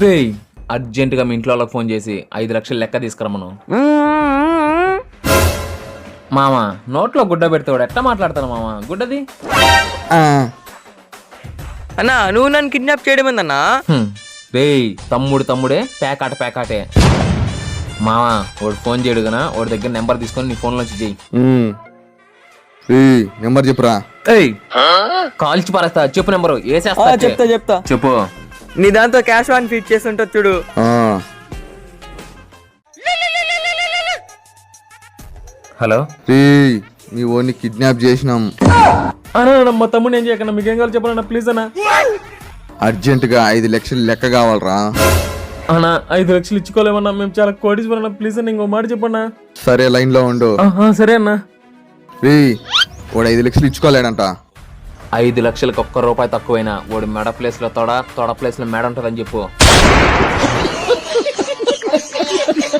రేయ్ అర్జెంటుగా మీ ఇంట్లో వాళ్ళకి ఫోన్ చేసి 5 లక్షలు లెక్క తీసుకురమ్మను. మామ నోట్లో గుడ్డ పెడతాడు ఎట్లా మాట్లాడతాను మామ గుడ్డది. అన్నా నువ్వు నన్ను కిడ్నాప్ చేయడం ఏందన్నా? రేయ్ తమ్ముడే పేకాటే. మామ వాడు ఫోన్ చేయడు గనా వాడి దగ్గర నెంబర్ తీసుకొని నీ ఫోన్లోంచి చెయ్యి. నెంబర్ చెప్పురా. ఏయ్ కాల్చి పారేస్తా, చెప్పు నెంబరు వేసేస్తా. చెప్తా చెప్పు. నీ దాంతో క్యాష్ ఆన్ ఫీట్ చేసి ఉంటుంది చూడు. హలో మీ ఓన్ని కిడ్నాప్ చేసినాం అన్నా. మా తమ్ముడు ఏం చేయకన్నా, మీకేం కావాలి చెప్పనా ప్లీజ్ అన్నా. అర్జెంట్ గా 5 లక్షలు లెక్క కావాలరా. అన్నా 5 లక్షలు ఇచ్చుకోలేమన్నా, మేము చాలా కోటీశ్వరన్నా ప్లీజ్ అన్న ఇంకో మాట చెప్పన్నా. సరే లైన్ లో ఉండు. సరే అన్నా. వాడు 5 లక్షలు ఇచ్చుకోలేడంట. 5 లక్షలకు ఒక్క రూపాయి తక్కువైనా వాడు మెడ ప్లేస్ లో తొడ ప్లేస్ లో మెడ ఉంటుందని చెప్పు.